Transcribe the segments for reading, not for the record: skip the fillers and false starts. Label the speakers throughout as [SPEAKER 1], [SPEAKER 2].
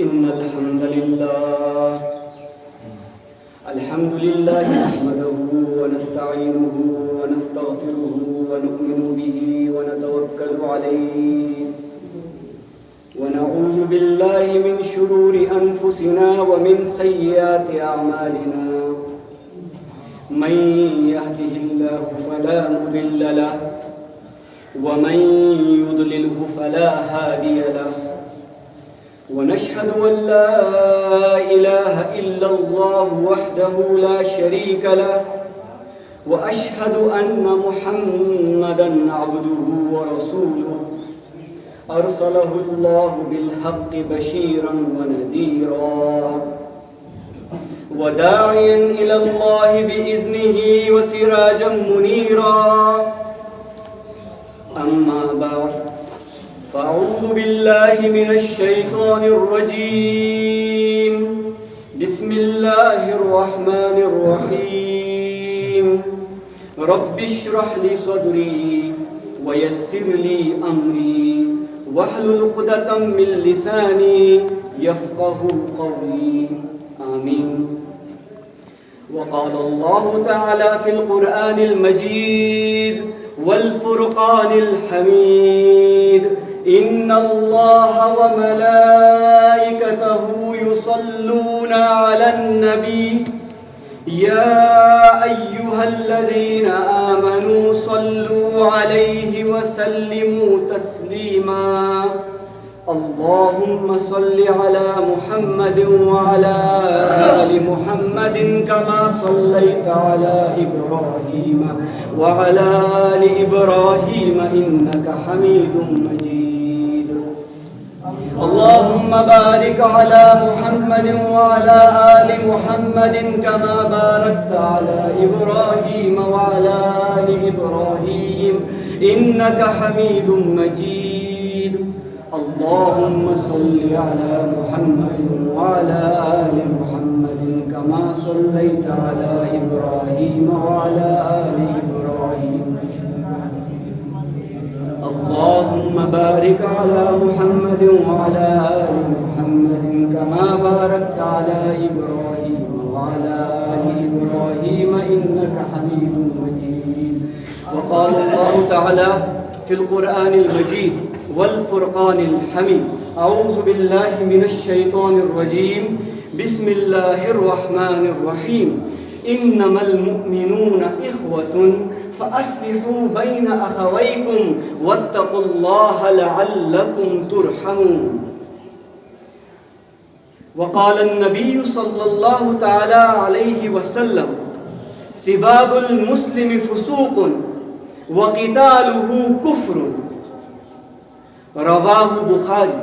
[SPEAKER 1] إن الحمد لله نحمده ونستعينه ونستغفره ونؤمن به ونتوكل عليه ونعوذ بالله من شرور أنفسنا ومن سيئات أعمالنا من يهده الله فلا مضل له ومن يضلله فلا هادي له ونشهد أن لا إله إلا الله وحده لا شريك له وأشهد أن محمدًا عبده ورسوله أرسله الله بالحق بشيرًا ونذيرًا وداعيًا إلى الله بإذنه وسراجًا منيرًا أما بعد فأعوذ بالله من الشيطان الرجيم بسم الله الرحمن الرحيم رب اشرح لي صدري ويسر لي أمري واحلل عقدة من لساني يفقه قولي آمين وقال الله تعالى في القرآن المجيد والفرقان الحميد إن الله وملائكته يصلون على النبي يا أيها الذين آمنوا صلوا عليه وسلموا تسليما اللهم صل على محمد وعلى آل محمد كما صليت على إبراهيم وعلى آل إبراهيم إنك حميد مجيد اللهم بارك على محمد وعلى آل محمد كما باركت على إبراهيم وعلى آل إبراهيم إنك حميد مجيد اللهم صل على محمد وعلى آل محمد كما صليت على إبراهيم وعلى آل إبراهيم اللهم بارك على محمد وعلى آل محمد كما باركت على إبراهيم وعلى آل إبراهيم إنك حميد مجيد وقال الله تعالى في القرآن المجيد والفرقان الحميد أعوذ بالله من الشيطان الرجيم بسم الله الرحمن الرحيم إنما المؤمنون إخوة فأصلحوا بين أخويكم واتقوا الله لعلكم ترحمون وقال النبي صلى الله تعالى عليه وسلم سباب المسلم فسوق وقتاله كفر رواه بخاري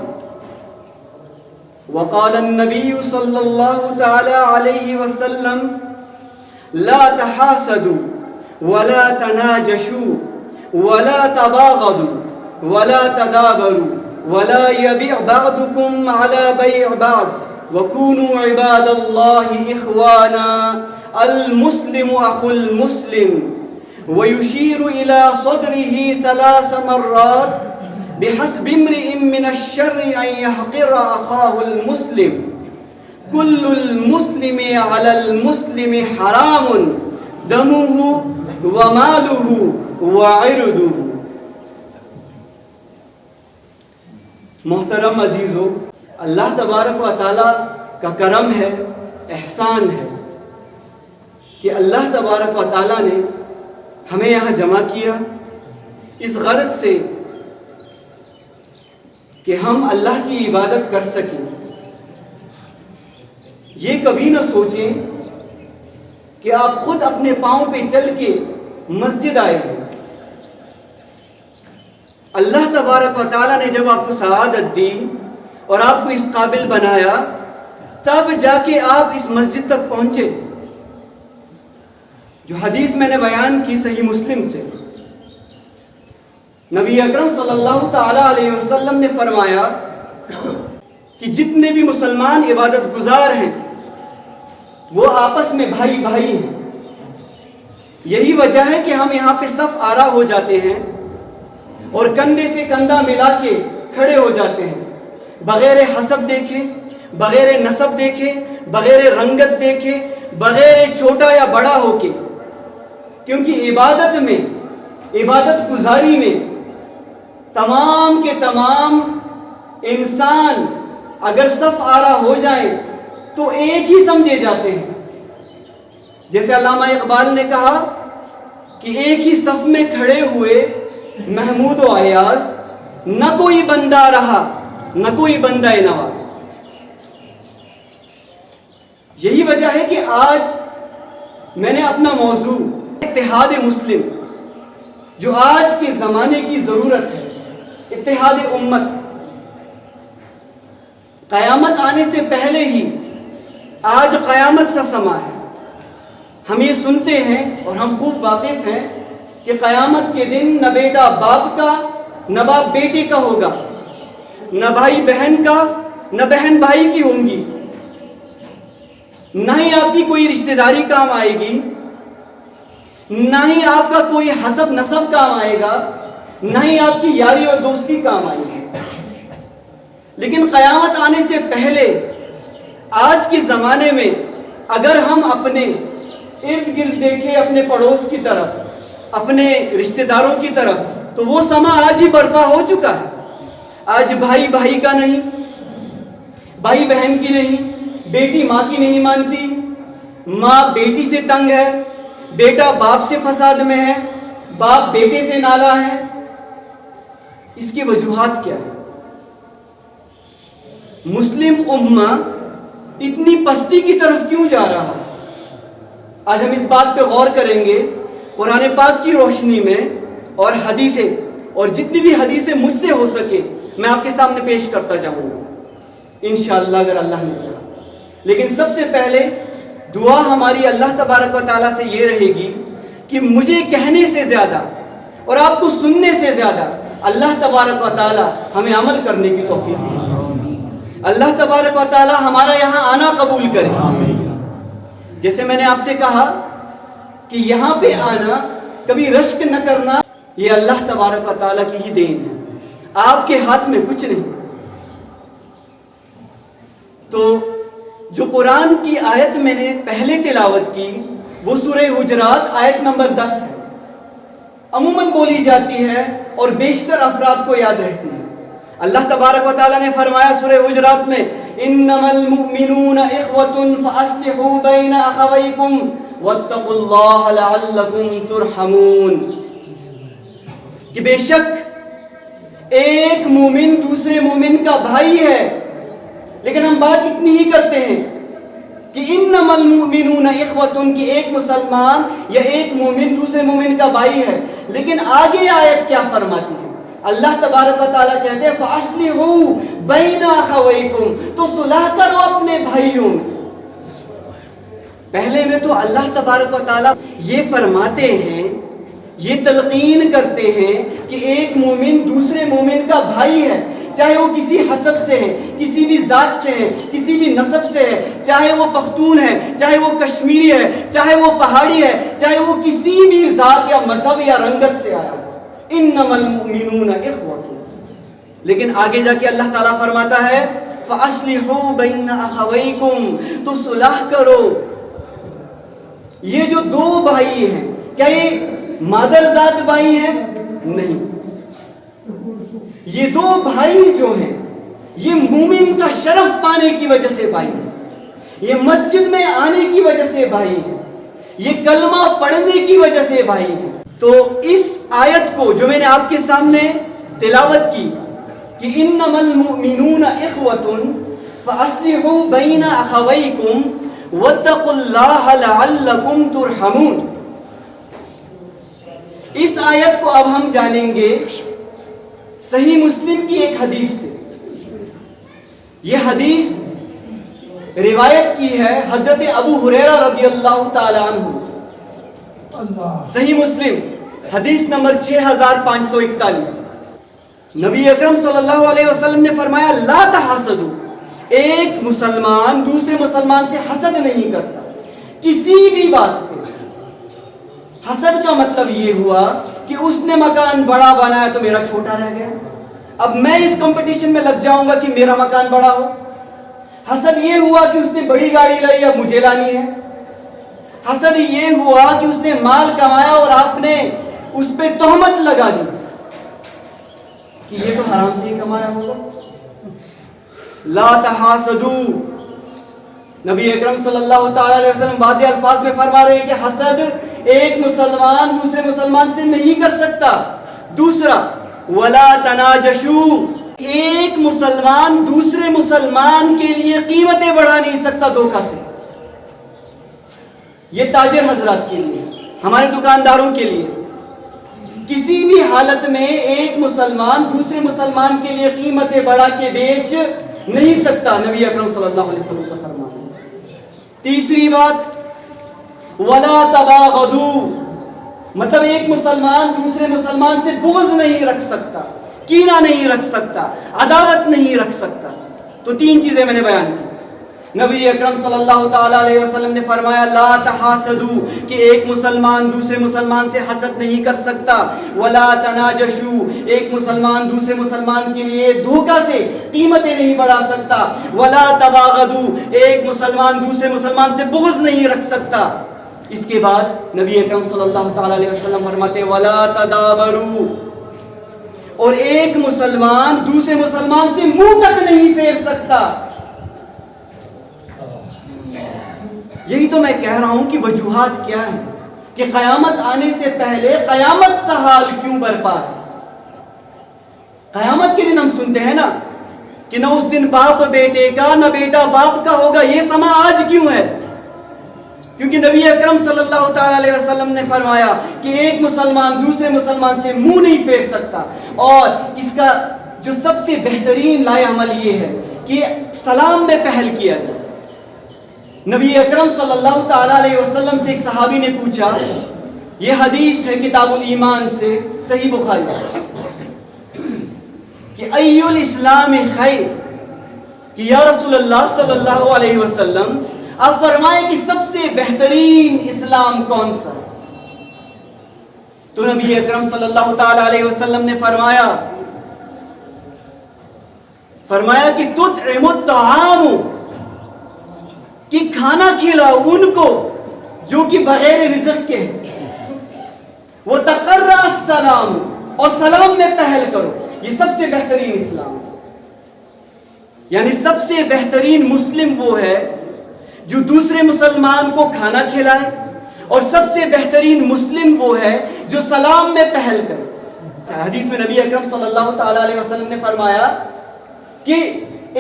[SPEAKER 1] وقال النبي صلى الله تعالى عليه وسلم لا تحاسدوا ولا تناجشوا ولا تباغضوا ولا تدابروا ولا يبيع بعضكم على بيع بعض وكونوا عباد الله إخوانا المسلم أخو المسلم ويشير إلى صدره 3 مرات بحسب امرئ من الشر أن يحقر أخاه المسلم كل المسلم على المسلم حرام دمه وماله وعرضه محترم عزیزو، اللہ تبارک و تعالیٰ کا کرم ہے، احسان ہے کہ اللہ تبارک و تعالیٰ نے ہمیں یہاں جمع کیا اس غرض سے کہ ہم اللہ کی عبادت کر سکیں۔ یہ کبھی نہ سوچیں کہ آپ خود اپنے پاؤں پہ چل کے مسجد آئے ہیں۔ اللہ تبارک و تعالیٰ نے جب آپ کو سعادت دی اور آپ کو اس قابل بنایا تب جا کے آپ اس مسجد تک پہنچے۔ جو حدیث میں نے بیان کی صحیح مسلم سے، نبی اکرم صلی اللہ تعالیٰ علیہ وسلم نے فرمایا کہ جتنے بھی مسلمان عبادت گزار ہیں وہ آپس میں بھائی بھائی ہیں۔ یہی وجہ ہے کہ ہم یہاں پہ صف آرا ہو جاتے ہیں اور کندھے سے کندھا ملا کے کھڑے ہو جاتے ہیں، بغیر حسب دیکھے، بغیر نسب دیکھے، بغیر رنگت دیکھے، بغیر چھوٹا یا بڑا ہو کے، کیونکہ عبادت میں، عبادت گزاری میں تمام کے تمام انسان اگر صف آرا ہو جائیں تو ایک ہی سمجھے جاتے ہیں. جیسے علامہ اقبال نے کہا کہ ایک ہی صف میں کھڑے ہوئے محمود و ایاز، نہ کوئی بندہ رہا نہ کوئی بندہ نواز. یہی وجہ ہے کہ آج میں نے اپنا موضوع اتحاد مسلم، جو آج کے زمانے کی ضرورت ہے، اتحاد امت، قیامت آنے سے پہلے ہی آج قیامت سا سما ہے. ہم یہ سنتے ہیں اور ہم خوب واقف ہیں کہ قیامت کے دن نہ بیٹا باپ کا نہ باپ بیٹے کا ہوگا، نہ بھائی بہن کا نہ بہن بھائی کی ہوں گی، نہ ہی آپ کی کوئی رشتہ داری کام آئے گی، نہ ہی آپ کا کوئی حسب نسب کام آئے گا، نہ ہی آپ کی یاری اور دوستی کام آئے گی. لیکن قیامت آنے سے پہلے آج کے زمانے میں اگر ہم اپنے ارد گرد دیکھیں، اپنے پڑوس کی طرف، اپنے رشتہ داروں کی طرف، تو وہ سما آج ہی برپا ہو چکا ہے. آج بھائی بھائی کا نہیں، بھائی بہن کی نہیں، بیٹی ماں کی نہیں مانتی، ماں بیٹی سے تنگ ہے، بیٹا باپ سے فساد میں ہے، باپ بیٹے سے نالا ہے. اس کی وجوہات کیا ہے؟ مسلم امہ اتنی پستی کی طرف کیوں جا رہا ہے؟ آج ہم اس بات پہ غور کریں گے قرآن پاک کی روشنی میں، اور حدیثیں، اور جتنی بھی حدیثیں مجھ سے ہو سکے میں آپ کے سامنے پیش کرتا جاؤں گا انشاءاللہ، اگر اللہ نے چاہا. لیکن سب سے پہلے دعا ہماری اللہ تبارک و تعالیٰ سے یہ رہے گی کہ مجھے کہنے سے زیادہ اور آپ کو سننے سے زیادہ اللہ تبارک و تعالیٰ ہمیں عمل کرنے کی توفیق دے. اللہ تبارک و تعالیٰ ہمارا یہاں آنا قبول کرے. جیسے میں نے آپ سے کہا کہ یہاں پہ آنا، کبھی رشک نہ کرنا، یہ اللہ تبارک و تعالیٰ کی ہی دین ہے، آپ کے ہاتھ میں کچھ نہیں. تو جو قرآن کی آیت میں نے پہلے تلاوت کی وہ سورہ حجرات آیت نمبر 10 ہے. عموماً بولی جاتی ہے اور بیشتر افراد کو یاد رہتی ہے. اللہ تبارک و تعالیٰ نے فرمایا سورہ حجرات میں، انما المؤمنون اخوة فاصلحوا بین اخویکم واتقوا اللہ لعلکم ترحمون، کہ بے شک ایک مومن دوسرے مومن کا بھائی ہے. لیکن ہم بات اتنی ہی کرتے ہیں کہ انما المؤمنون اخوة، کہ ایک مسلمان یا ایک مومن دوسرے مومن کا بھائی ہے. لیکن آگے آیت کیا فرماتی ہے؟ اللہ تبارک و تعالیٰ کہتے ہیں فَأَصْلِحُوا بَيْنَ أَخَوَيْكُمْ، تو صلح کرو اپنے بھائیوں میں. پہلے میں تو اللہ تبارک و تعالیٰ یہ فرماتے ہیں، یہ تلقین کرتے ہیں کہ ایک مومن دوسرے مومن کا بھائی ہے، چاہے وہ کسی حسب سے ہے، کسی بھی ذات سے ہے، کسی بھی نسب سے ہے، چاہے وہ پختون ہے، چاہے وہ کشمیری ہے، چاہے وہ پہاڑی ہے، چاہے وہ کسی بھی ذات یا مذہب یا رنگت سے آیا. انما المؤمنون اخوة. لیکن آگے جا کے اللہ تعالیٰ فرماتا ہے فَأَصْلِحُوا بَيْنَ أَخَوَيْكُمْ، تو صلح کرو. یہ جو دو بھائی ہیں، کیا یہ مادر ذات بھائی ہیں؟ نہیں. یہ دو بھائی جو ہیں یہ مومن کا شرف پانے کی وجہ سے بھائی ہیں، یہ مسجد میں آنے کی وجہ سے بھائی ہیں، یہ کلمہ پڑھنے کی وجہ سے بھائی ہیں. تو اس آیت کو جو میں نے آپ کے سامنے تلاوت کی کہ انما المؤمنون اخوة فاصلحوا بین اخویکم واتقوا اللہ لعلکم ترحمون، اس آیت کو اب ہم جانیں گے صحیح مسلم کی ایک حدیث سے. یہ حدیث روایت کی ہے حضرت ابو ہریرہ رضی اللہ تعالی عنہ. صحیح مسلم حدیث نمبر 6541. نبی اکرم صلی اللہ علیہ وسلم نے فرمایا لا تحاسدوا، ایک مسلمان دوسرے مسلمان سے حسد نہیں کرتا کسی بھی بات پہ. حسد کا مطلب یہ ہوا کہ اس نے مکان بڑا بنایا تو میرا چھوٹا رہ گیا، اب میں اس کمپٹیشن میں لگ جاؤں گا کہ میرا مکان بڑا ہو. حسد یہ ہوا کہ اس نے بڑی گاڑی لائی، اب مجھے لانی ہے۔ حسد یہ ہوا کہ اس نے مال کمایا اور آپ نے اس پہ تہمت لگا دی کہ یہ تو حرام سے ہی کمایا ہوگا۔ لا تحاسدوا، نبی اکرم صلی اللہ تعالی علیہ وسلم واضح الفاظ میں فرما رہے ہیں کہ حسد ایک مسلمان دوسرے مسلمان سے نہیں کر سکتا۔ دوسرا، ولا تناجشوا، ایک مسلمان دوسرے مسلمان کے لیے قیمتیں بڑھا نہیں سکتا دھوکہ سے۔ یہ تاجر حضرات کے لیے، ہمارے دکانداروں کے لیے، کسی بھی حالت میں ایک مسلمان دوسرے مسلمان کے لیے قیمتیں بڑھا کے بیچ نہیں سکتا، نبی اکرم صلی اللہ علیہ وسلم کا فرمان ہے۔ تیسری بات، ولا تباغضوا، مطلب ایک مسلمان دوسرے مسلمان سے بغض نہیں رکھ سکتا، کینہ نہیں رکھ سکتا، عداوت نہیں رکھ سکتا۔ تو تین چیزیں میں نے بیان کی۔ نبی اکرم صلی اللہ تعالی علیہ وسلم نے فرمایا لا تحاسدوا، کہ ایک مسلمان دوسرے مسلمان سے حسد نہیں کر سکتا۔ ولا تناجشوا، ایک مسلمان دوسرے مسلمان کے لیے دھوکہ سے قیمتیں نہیں بڑھا سکتا۔ ولا تباغضوا، ایک مسلمان دوسرے مسلمان سے بغض نہیں رکھ سکتا۔ اس کے بعد نبی اکرم صلی اللہ تعالی علیہ وسلم فرماتے ولا تدابروا، اور ایک مسلمان دوسرے مسلمان سے منہ تک نہیں پھیر سکتا۔ یہی تو میں کہہ رہا ہوں کہ وجوہات کیا ہیں کہ قیامت آنے سے پہلے قیامت سا حال کیوں برپا ہے۔ قیامت کے دن ہم سنتے ہیں نا کہ نہ اس دن باپ بیٹے کا نہ بیٹا باپ کا ہوگا، یہ سما آج کیوں ہے؟ کیونکہ نبی اکرم صلی اللہ تعالی علیہ وسلم نے فرمایا کہ ایک مسلمان دوسرے مسلمان سے منہ نہیں پھیر سکتا، اور اس کا جو سب سے بہترین لائے عمل یہ ہے کہ سلام میں پہل کیا جائے۔ نبی اکرم صلی اللہ تعالی علیہ وسلم سے ایک صحابی نے پوچھا، یہ حدیث ہے کتاب الایمان سے، صحیح بخاری، کہ ای الاسلام خیر، کہ یا رسول اللہ صلی اللہ علیہ وسلم آپ فرمائیں کہ سب سے بہترین اسلام کون سا ہے؟ تو نبی اکرم صلی اللہ تعالی علیہ وسلم نے فرمایا کہ تطعم الطعام، کہ کھانا کھلاؤ ان کو جو کہ بغیر رزق کے ہیں، وہ تقرر السلام، اور سلام میں پہل کرو۔ یہ سب سے بہترین اسلام ہے۔ یعنی سب سے بہترین مسلم وہ ہے جو دوسرے مسلمان کو کھانا کھلائے، اور سب سے بہترین مسلم وہ ہے جو سلام میں پہل کرے۔ حدیث میں نبی اکرم صلی اللہ تعالی علیہ وسلم نے فرمایا کہ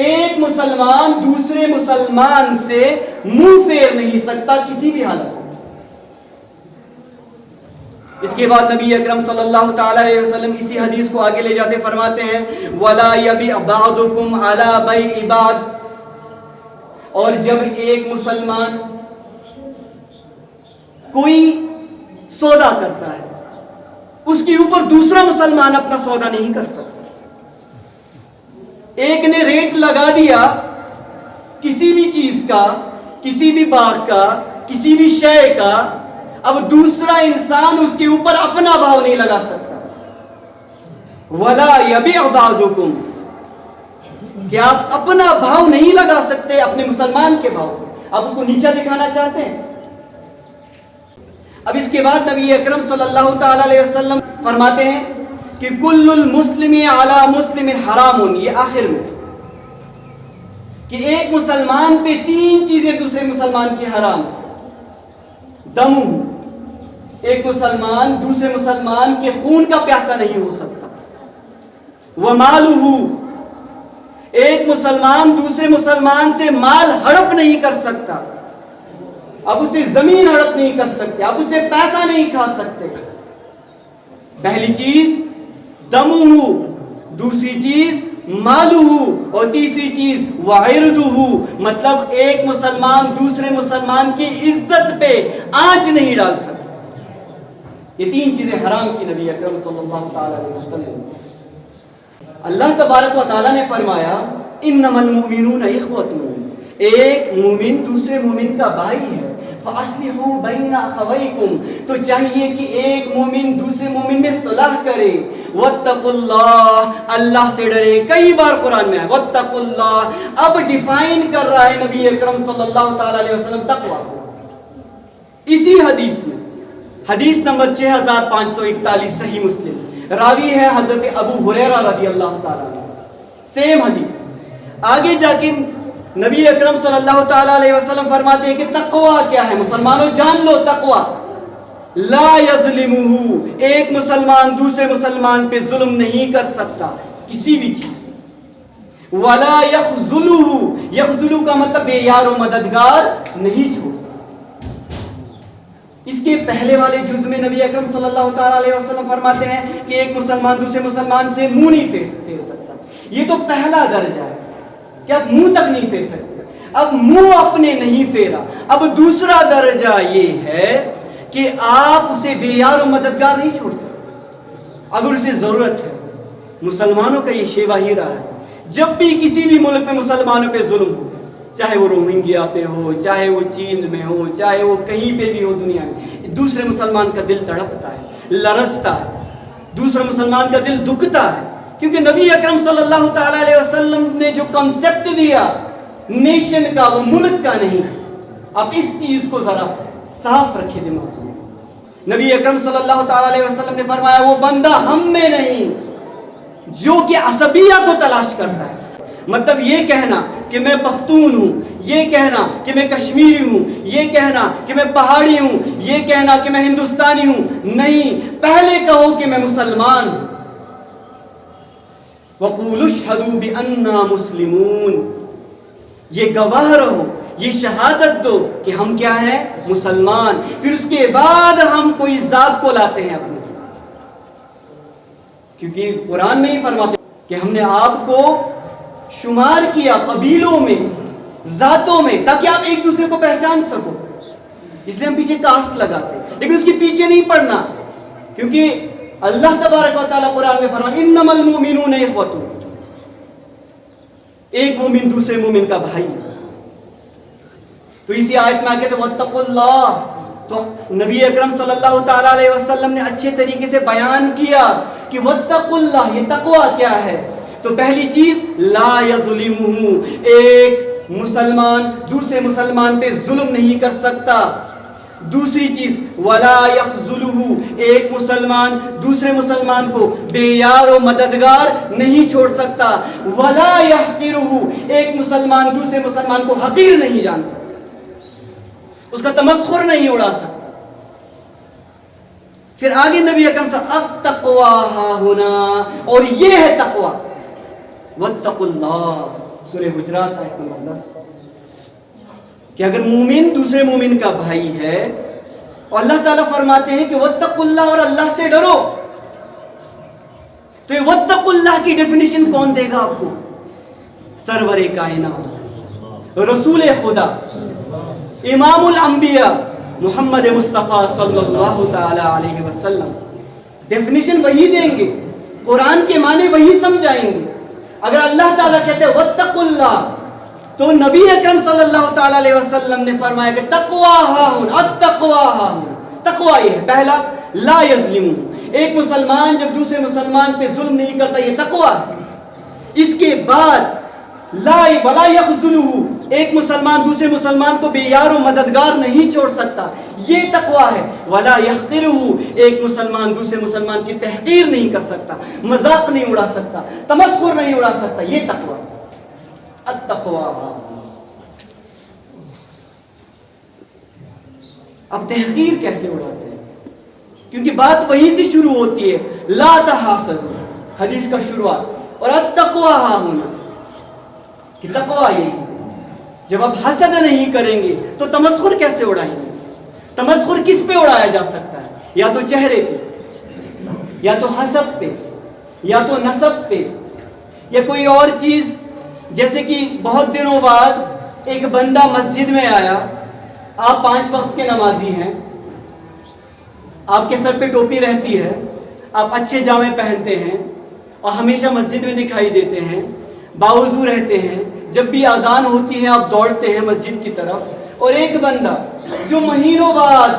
[SPEAKER 1] ایک مسلمان دوسرے مسلمان سے منہ پھیر نہیں سکتا کسی بھی حالت میں۔ اس کے بعد نبی اکرم صلی اللہ تعالی علیہ وسلم اسی حدیث کو آگے لے جاتے فرماتے ہیں وَلَا يَبِعْ بَعْضُكُمْ عَلَى بَيْعِ بَعْضٍ، اور جب ایک مسلمان کوئی سودا کرتا ہے، اس کے اوپر دوسرا مسلمان اپنا سودا نہیں کر سکتا۔ ایک نے ریٹ لگا دیا کسی بھی چیز کا، کسی بھی باغ کا، کسی بھی شے کا، اب دوسرا انسان اس کے اوپر اپنا بھاؤ نہیں لگا سکتا۔ وَلَا يَبِعْ بَعْضُكُمْ، کہ آپ اپنا بھاؤ نہیں لگا سکتے اپنے مسلمان کے بھاؤ سے، آپ اس کو نیچا دکھانا چاہتے ہیں۔ اب اس کے بعد نبی اکرم صلی اللہ تعالی علیہ وسلم فرماتے ہیں کہ کل المسلم علی مسلم حرام، یہ آخر میں کہ ایک مسلمان پہ تین چیزیں دوسرے مسلمان کی حرام۔ دم، ایک مسلمان دوسرے مسلمان کے خون کا پیاسا نہیں ہو سکتا۔ ومالہ، ایک مسلمان دوسرے مسلمان سے مال ہڑپ نہیں کر سکتا، اب اسے زمین ہڑپ نہیں کر سکتے، اب اسے پیسہ نہیں کھا سکتے۔ پہلی چیز دمہ، دوسری چیز مالہ، اور تیسری چیز وعرضہ، مطلب ایک مسلمان دوسرے مسلمان کی عزت پہ آنچ نہیں ڈال سکتا۔ یہ تین چیزیں حرام کی نبی اکرم صلی اللہ تعالی علیہ وسلم۔ اللہ تبارک و تعالیٰ نے فرمایا انما المؤمنون اخوۃ، ایک مومن دوسرے مومن کا بھائی ہے۔ فَأَصْلِحُوا بَيْنَ أَخَوَيْكُمْ، تو چاہیے کہ ایک مومن دوسرے مومن میں صلح کرے. وَاتَّقُوا اللَّهَ، اللہ سے ڈرے. کئی بار قرآن میں ہے وَاتَّقُوا اللَّهَ. اب ڈیفائن کر رہا ہے نبی اکرم صلی اللہ تعالی علیہ وسلم تقویٰ کو اسی حدیث میں. حدیث نمبر 6541 صحیح مسلم. راوی ہے حضرت ابو ہریرہ رضی اللہ تعالیٰ عنہ. سیم حدیث. آگے جا کے نبی اکرم صلی اللہ تعالیٰ علیہ وسلم فرماتے ہیں کہ تقویٰ کیا ہے. مسلمانوں جان لو تقویٰ. لا یظلمہ، ایک مسلمان دوسرے مسلمان پہ ظلم نہیں کر سکتا کسی بھی چیز. ولا یخذلہ، یخذلہ کا مطلب بے یار و مددگار نہیں چھوڑ سکتا. اس کے پہلے والے جز میں نبی اکرم صلی اللہ تعالیٰ علیہ وسلم فرماتے ہیں کہ ایک مسلمان دوسرے مسلمان سے منہ نہیں پھیر سکتا. یہ تو پہلا درجہ ہے کہ اب منہ تک نہیں پھیر سکتے. اب منہ اپنے نہیں پھیرا. اب دوسرا درجہ یہ ہے کہ آپ اسے بے یار و مددگار نہیں چھوڑ سکتے اگر اسے ضرورت ہے. مسلمانوں کا یہ شیوا ہی رہا ہے. جب بھی کسی بھی ملک میں مسلمانوں پہ ظلم ہو، چاہے وہ روہنگیا پہ ہو، چاہے وہ چین میں ہو، چاہے وہ کہیں پہ بھی ہو دنیا میں، دوسرے مسلمان کا دل تڑپتا ہے، لرزتا ہے، دوسرے مسلمان کا دل دکھتا ہے. کیونکہ نبی اکرم صلی اللہ تعالیٰ علیہ وسلم نے جو کنسپٹ دیا نیشن کا، وہ ملک کا نہیں. اب اس چیز کو ذرا صاف رکھے دماغ میں. نبی اکرم صلی اللہ تعالیٰ علیہ وسلم نے فرمایا وہ بندہ ہم میں نہیں جو کہ عصبیہ کو تلاش کرتا ہے. مطلب یہ کہنا کہ میں پختون ہوں، یہ کہنا کہ میں کشمیری ہوں، یہ کہنا کہ میں پہاڑی ہوں، یہ کہنا کہ میں ہندوستانی ہوں، نہیں. پہلے کہو کہ میں مسلمان ہوں. وَقُولُوا اشْهَدُوا بِأَنَّا مُسْلِمُونَ، یہ گواہ رہو، یہ شہادت دو کہ ہم کیا ہیں؟ مسلمان. پھر اس کے بعد ہم کوئی ذات کو لاتے ہیں اپنے، کیونکہ قرآن میں ہی فرماتے ہیں کہ ہم نے آپ کو شمار کیا قبیلوں میں، ذاتوں میں، تاکہ آپ ایک دوسرے کو پہچان سکو. اس لیے ہم پیچھے کاسٹ لگاتے ہیں، لیکن اس کے پیچھے نہیں پڑنا. کیونکہ اللہ تبارک و تعالیٰ قرآن میں فرماتے ہیں انما المؤمنون اخوۃ، ایک مومن دوسرے مومن کا بھائی. تو اسی آیت میں آگے تو واتقوا اللہ، تو نبی اکرم صلی اللہ تعالیٰ علیہ وسلم نے اچھے طریقے سے بیان کیا کہ واتقوا اللہ، یہ تقویٰ کیا ہے. تو پہلی چیز لا یظلمہ، ایک مسلمان دوسرے مسلمان پہ ظلم نہیں کر سکتا. دوسری چیز ولا یخذلہ، ایک مسلمان دوسرے مسلمان کو بے یار و مددگار نہیں چھوڑ سکتا. ولا یحقرہ، ایک مسلمان دوسرے مسلمان کو حقیر نہیں جان سکتا، اس کا تمسخر نہیں اڑا سکتا. پھر آگے نبی اکرم صلی اللہ علیہ وسلم التقوی ہاہنا، اور یہ ہے تقوی. واتقوا اللہ، سورہ حجرات آیت نمبر 10، کہ اگر مومن دوسرے مومن کا بھائی ہے اور اللہ تعالیٰ فرماتے ہیں کہ واتقوا اللہ، اور اللہ سے ڈرو، تو یہ واتقوا اللہ کی ڈیفینیشن کون دے گا آپ کو؟ سرور کائنات، رسول خدا، امام الانبیاء محمد مصطفیٰ صلی اللہ تعالی علیہ وسلم. ڈیفینیشن وہی دیں گے، قرآن کے معنی وہی سمجھائیں گے. اگر اللہ تعالیٰ کہتے ہیں واتقوا اللہ، تو نبی اکرم صلی اللہ تعالیٰ علیہ وسلم نے فرمایا کہ تقوی ہاہن، التقوی ہاہن. تقوی یہ ہے پہلا لا یظلمہ، ایک مسلمان جب دوسرے مسلمان پہ ظلم نہیں کرتا، یہ تقوی ہے. اس کے بعد لا ولا یخذلہ، ایک مسلمان دوسرے مسلمان کو بے یار و مددگار نہیں چھوڑ سکتا، یہ تقوی ہے. ولا یحقرہ، ایک مسلمان دوسرے مسلمان کی تحقیر نہیں کر سکتا، مذاق نہیں اڑا سکتا، تمسخر نہیں اڑا سکتا، یہ تقوی. التقوی. اب تحقیر کیسے اڑاتے ہیں؟ کیونکہ بات وہیں سے شروع ہوتی ہے، لا تحاسدوا، حدیث کا شروعات، اور التقوی ہاہنا، کہ تقوی یہی. جب آپ حسد نہیں کریں گے تو تمسخر کیسے اڑائیں گے؟ تمسخر کس پہ اڑایا جا سکتا ہے؟ یا تو چہرے پہ، یا تو حسب پہ، یا تو نسب پہ، یا کوئی اور چیز. جیسے کہ بہت دنوں بعد ایک بندہ مسجد میں آیا، آپ 5 وقت کے نمازی ہیں، آپ کے سر پہ ٹوپی رہتی ہے، آپ اچھے جامے پہنتے ہیں اور ہمیشہ مسجد میں دکھائی دیتے ہیں، باوضو رہتے ہیں، جب بھی اذان ہوتی ہے آپ دوڑتے ہیں مسجد کی طرف، اور ایک بندہ جو مہینوں بعد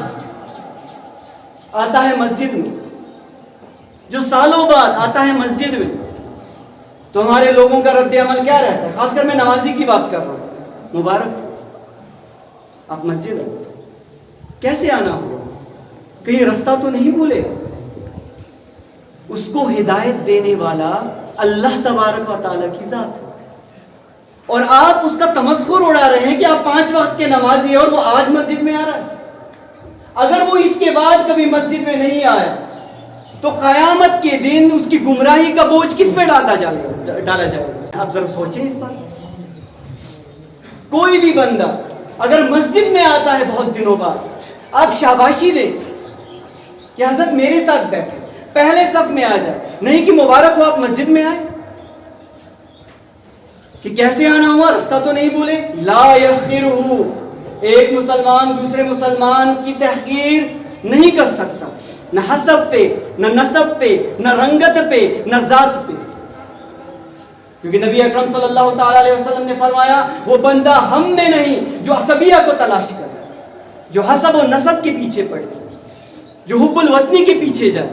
[SPEAKER 1] آتا ہے مسجد میں، جو سالوں بعد آتا ہے مسجد میں، تو ہمارے لوگوں کا رد عمل کیا رہتا ہے؟ خاص کر میں نمازی کی بات کر رہا ہوں، مبارک آپ مسجد آئے، کیسے آنا ہوگا؟ کہیں رستہ تو نہیں بھولے؟ اس کو ہدایت دینے والا اللہ تبارک و تعالیٰ کی ذات ہے، اور آپ اس کا تمسخر اڑا رہے ہیں کہ آپ 5 وقت کے نمازی ہیں اور وہ آج مسجد میں آ رہا ہے۔ اگر وہ اس کے بعد کبھی مسجد میں نہیں آیا تو قیامت کے دن اس کی گمراہی کا بوجھ کس پہ ڈالا جائے گا؟ آپ ذرا سوچیں اس بات۔ کوئی بھی بندہ اگر مسجد میں آتا ہے بہت دنوں بعد، آپ شاباشی دیں کہ حضرت میرے ساتھ بیٹھے، پہلے صف میں آ جائے، نہیں کہ مبارک ہو آپ مسجد میں آئے۔ کہ کیسے آنا ہوا؟ رستہ تو نہیں بھولے؟ لا یخرہ، ایک مسلمان دوسرے مسلمان کی تحقیر نہیں کر سکتا، نہ حسب پہ، نہ نسب پہ، نہ رنگت پہ، نہ ذات پہ، کیونکہ نبی اکرم صلی اللہ تعالی علیہ وسلم نے فرمایا وہ بندہ ہم میں نہیں جو عصبیہ کو تلاش کرے، جو حسب و نسب کے پیچھے پڑے، جو حب الوطنی کے پیچھے جائے،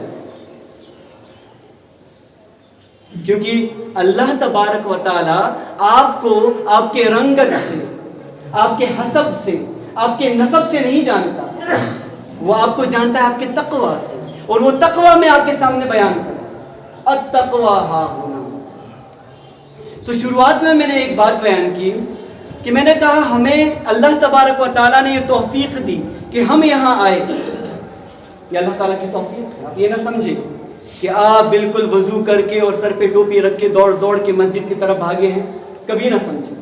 [SPEAKER 1] کیونکہ اللہ تبارک و تعالی آپ کو آپ کے رنگت سے، آپ کے حسب سے، آپ کے نسب سے نہیں جانتا، وہ آپ کو جانتا ہے آپ کے تقوی سے، اور وہ تقوی میں آپ کے سامنے بیان کرتا ہے، التقوی ہا ہونا۔ تو شروعات میں نے ایک بات بیان کی کہ میں نے کہا ہمیں اللہ تبارک و تعالیٰ نے یہ توفیق دی کہ ہم یہاں آئے، یہ اللہ تعالیٰ کی توفیق ہے۔ آپ یہ نہ سمجھے کہ آپ بالکل وضو کر کے اور سر پہ ٹوپی رکھ کے دوڑ دوڑ کے مسجد کی طرف بھاگے ہیں، کبھی نہ سمجھے۔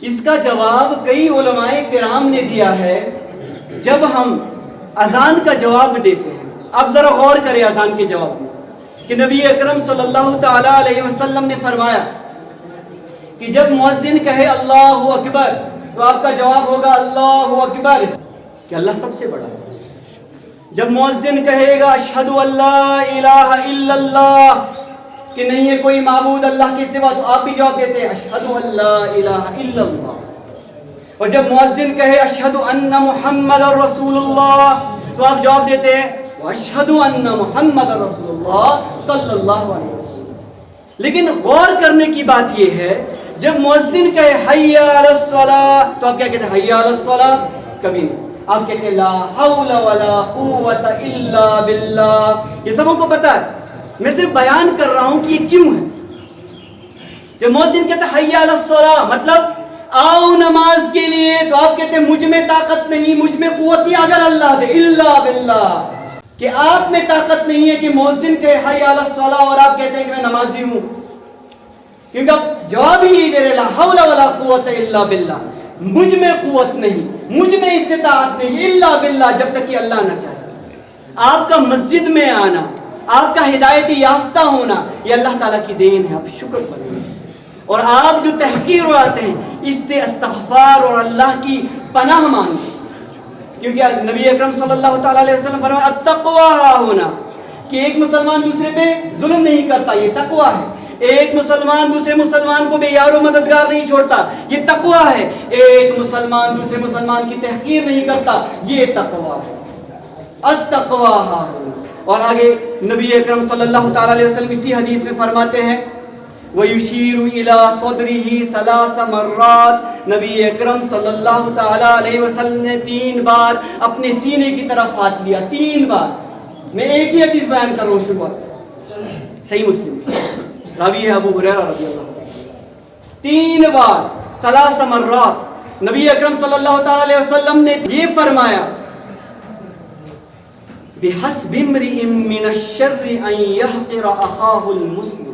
[SPEAKER 1] اس کا جواب کئی علماء کرام نے دیا ہے جب ہم اذان کا جواب دیتے ہیں۔ آپ ذرا غور کریں اذان کے جواب میں کہ نبی اکرم صلی اللہ تعالی علیہ وسلم نے فرمایا کہ جب مؤذن کہے اللہ اکبر تو آپ کا جواب ہوگا اللہ اکبر، کہ اللہ سب سے بڑا ہے۔ جب مؤذن کہے گا اشہد ان لا الہ الا اللہ، کہ نہیں ہے کوئی معبود اللہ کے سوا، تو آپ بھی جواب دیتے ہیں اشہد ان لا الہ الا اللہ۔ اور جب مؤذن کہے اشہد ان محمد رسول اللہ، تو آپ جواب دیتے ہیں اشہد ان محمد رسول اللہ صلی اللہ علیہ وسلم۔ لیکن غور کرنے کی بات یہ ہے جب مؤذن کہے حی علی الصلاۃ تو آپ کیا کہتے ہیں؟ حی علی الصلاۃ کبھی نہیں، آپ کہتے ہیں لا حول ولا قوت الا باللہ۔ یہ سب کو پتا ہے، میں صرف بیان کر رہا ہوں کہ یہ کیوں ہے۔ جب مؤذن کہتا ہے حی علی الصلاۃ مطلب آؤ نماز کے لیے، تو آپ کہتے ہیں مجھ میں طاقت نہیں، مجھ میں قوت نہیں، اگر اللہ دے، الا باللہ، کہ آپ میں طاقت نہیں ہے کہ مؤذن کہے حی علی الصلاۃ اور آپ کہتے ہیں کہ میں نمازی ہوں، کیونکہ آپ جواب ہی دے رہے لا حول ولا قوت الا باللہ، مجھ میں قوت نہیں، مجھ میں استطاعت نہیں، الا باللہ، جب تک کہ اللہ نہ چاہے۔ آپ کا مسجد میں آنا، آپ کا ہدایت یافتہ ہونا، یہ اللہ تعالیٰ کی دین ہے، آپ شکر کریں۔ اور آپ جو تحقیر اڑاتے ہیں اس سے استغفار اور اللہ کی پناہ مانگیں، کیونکہ نبی اکرم صلی اللہ تعالیٰ علیہ وسلم فرمایا التقوی ہا ہونا، کہ ایک مسلمان دوسرے پہ ظلم نہیں کرتا، یہ تقوی ہے۔ ایک مسلمان دوسرے مسلمان کو بے یار و مددگار نہیں چھوڑتا، یہ تقوی ہے۔ ایک مسلمان دوسرے مسلمان کی تحقیر نہیں کرتا، یہ تقوی ہے۔ التقوی ہا ہونا۔ اور آگے نبی اکرم صلی اللہ تعالیٰ علیہ وسلم اسی حدیث میں فرماتے ہیں وَيُشِيرُ إِلَىٰ صَدْرِهِ 3 مرات، نبی اکرم صلی اللہ تعالیٰ علیہ وسلم نے 3 بار اپنے سینے کی طرف ہاتھ لیا، 3 بار۔ میں ایک ہی حدیث بیان کر رہا ہوں شروعات سے، صحیح مسلم، راوی ہے ابو ہریرہ رضی اللہ عنہ۔ 3 بار 3 مرات نبی اکرم صلی اللہ تعالیٰ علیہ وسلم نے یہ فرمایا بِحَسْبِ امْرِئٍ مِّنَ الشَّرِّ أَن يَحْقِرَ أَخَاهُ الْمُسْلِمَ،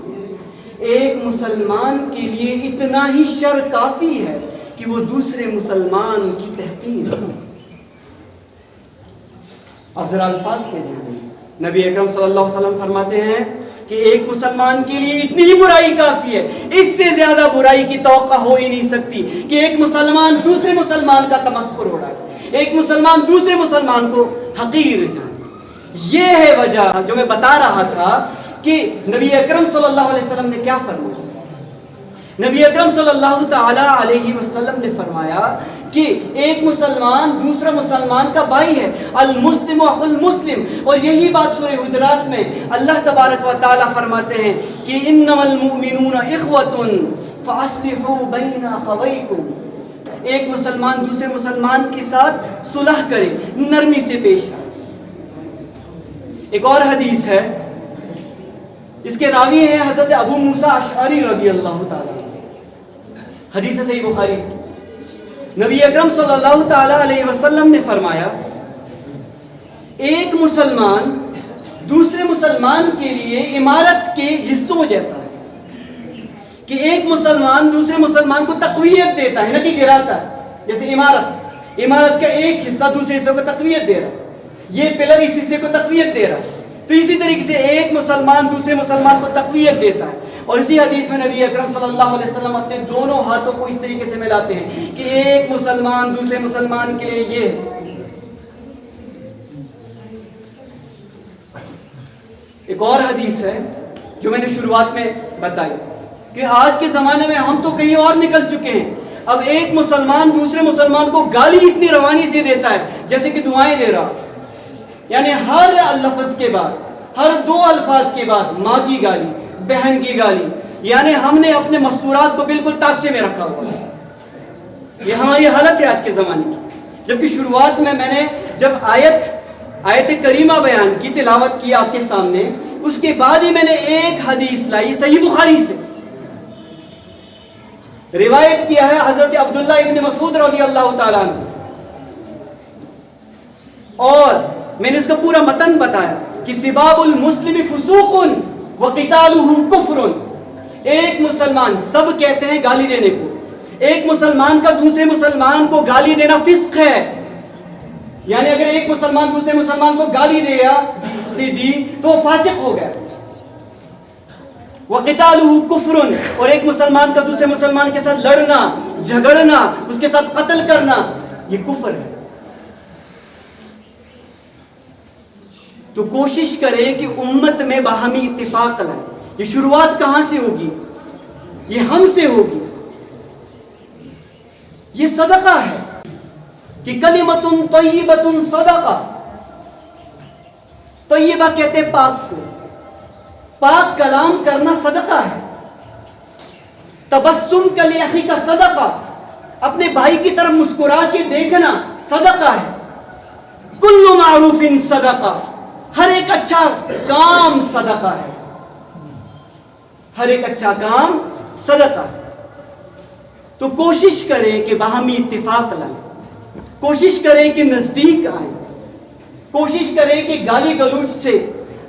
[SPEAKER 1] ایک مسلمان کے لیے اتنا ہی شر کافی ہے کہ وہ دوسرے مسلمان کی تحقیر۔ اب ذرا الفاظ پہ دھیان دیں، نبی اکرم صلی اللہ علیہ وسلم فرماتے ہیں کہ ایک مسلمان کے لیے اتنی ہی برائی کافی ہے، اس سے زیادہ برائی کی توقع ہو ہی نہیں سکتی کہ ایک مسلمان دوسرے مسلمان کا تمسخر اڑائے، ایک مسلمان دوسرے مسلمان کو حقیر جانے۔ یہ ہے وجہ جو میں بتا رہا تھا کہ نبی اکرم صلی اللہ علیہ وسلم نے کیا فرمایا۔ نبی اکرم صلی اللہ تعالی علیہ وسلم نے فرمایا کہ ایک مسلمان دوسرا مسلمان کا بھائی ہے، المسلم اخو المسلم، اور یہی بات سورہ حجرات میں اللہ تبارک و تعالی فرماتے ہیں کہ انما المؤمنون اخوۃ فاصلحوا بین اخویکم، ایک مسلمان دوسرے مسلمان کے ساتھ صلح کرے، نرمی سے پیش آئے۔ ایک اور حدیث ہے، اس کے راوی ہیں حضرت ابو موسیٰ اشعری رضی اللہ تعالی، حدیث صحیح بخاری سے، نبی اکرم صلی اللہ تعالی علیہ وسلم نے فرمایا ایک مسلمان دوسرے مسلمان کے لیے عمارت کے حصوں جیسا ہے، کہ ایک مسلمان دوسرے مسلمان کو تقویت دیتا ہے، نہ کہ گراتا ہے۔ جیسے عمارت کا ایک حصہ دوسرے حصے کو تقویت دے رہا ہے، یہ پلر اس حصے کو تقویت دے رہا ہے، تو اسی طریقے سے ایک مسلمان دوسرے مسلمان کو تقویت دیتا ہے۔ اور اسی حدیث میں نبی اکرم صلی اللہ علیہ وسلم اپنے دونوں ہاتھوں کو اس طریقے سے ملاتے ہیں کہ ایک مسلمان دوسرے مسلمان کے لیے یہ ہے۔ ایک اور حدیث ہے جو میں نے شروعات میں بتائی کہ آج کے زمانے میں ہم تو کہیں اور نکل چکے ہیں، اب ایک مسلمان دوسرے مسلمان کو گالی اتنی روانی سے دیتا ہے جیسے کہ دعائیں دے رہا، یعنی ہر لفظ کے بعد، ہر دو الفاظ کے بعد ماں کی گالی، بہن کی گالی، یعنی ہم نے اپنے مستورات کو بالکل تاکچے میں رکھا ہوا ہے۔ یہ ہماری حالت ہے آج کے زمانے کی، جبکہ شروعات میں نے جب آیت کریمہ بیان کی، تلاوت کی آپ کے سامنے، اس کے بعد ہی میں نے ایک حدیث لائی صحیح بخاری سے، روایت کیا ہے حضرت عبداللہ ابن مسعود رضی اللہ تعالیٰ عنہ، اور میں نے اس کا پورا متن بتایا کہ سباب المسلم فسوق وقتالہ کفر، ایک مسلمان، سب کہتے ہیں گالی دینے کو، ایک مسلمان کا دوسرے مسلمان کو گالی دینا فسق ہے، یعنی اگر ایک مسلمان دوسرے مسلمان کو گالی دی تو وہ فاسق ہو گیا۔ وقتالہ کفر، اور ایک مسلمان کا دوسرے مسلمان کے ساتھ لڑنا، جھگڑنا، اس کے ساتھ قتل کرنا، یہ کفر ہے۔ تو کوشش کریں کہ امت میں باہمی اتفاق لائیں۔ یہ شروعات کہاں سے ہوگی؟ یہ ہم سے ہوگی۔ یہ صدقہ ہے کہ کلمۃ طیبۃ صدقہ، طیبہ کہتے پاک کو، پاک کلام کرنا صدقہ ہے۔ تبسم کلاخی کا صدقہ، اپنے بھائی کی طرف مسکرا کے دیکھنا صدقہ ہے۔ کل معروف صدقہ، ہر ایک اچھا کام صدقہ ہے، ہر ایک اچھا کام صدقہ ہے۔ تو کوشش کریں کہ باہمی اتفاق لائیں، کوشش کریں کہ نزدیک آئیں، کوشش کریں کہ گالی گلوچ سے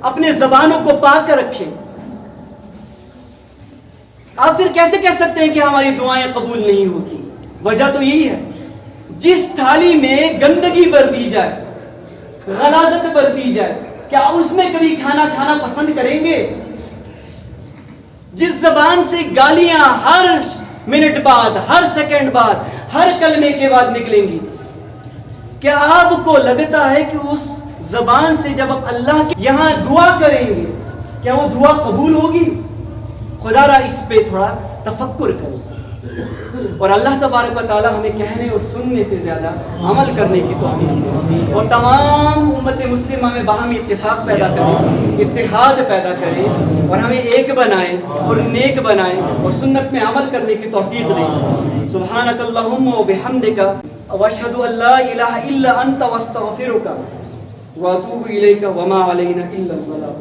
[SPEAKER 1] اپنے زبانوں کو پاک رکھیں۔ آپ پھر کیسے کہہ سکتے ہیں کہ ہماری دعائیں قبول نہیں ہوگی؟ وجہ تو یہی ہے، جس تھالی میں گندگی بر دی جائے، غلاظت بر دی جائے، کیا اس میں کبھی کھانا کھانا پسند کریں گے؟ جس زبان سے گالیاں ہر منٹ بعد، ہر سیکنڈ بعد، ہر کلمے کے بعد نکلیں گی، کیا آپ کو لگتا ہے کہ اس زبان سے جب آپ اللہ کے یہاں دعا کریں گے کیا وہ دعا قبول ہوگی؟ خدا را اس پہ تھوڑا تفکر کریں، اور اللہ تبارک و تعالی ہمیں کہنے اور سننے سے زیادہ عمل کرنے کی توفیق دے، اور تمام امت مسلمہ میں باہمی اتفاق پیدا کرے، اتحاد پیدا کرے، اور ہمیں ایک بنائے اور نیک بنائے اور سنت میں عمل کرنے کی توفیق دے۔ سبحانک اللہم و بحمدک واشہد ان لا الہ الا انت واستغفرک واتوب الیک وما علینا الا البلاغ۔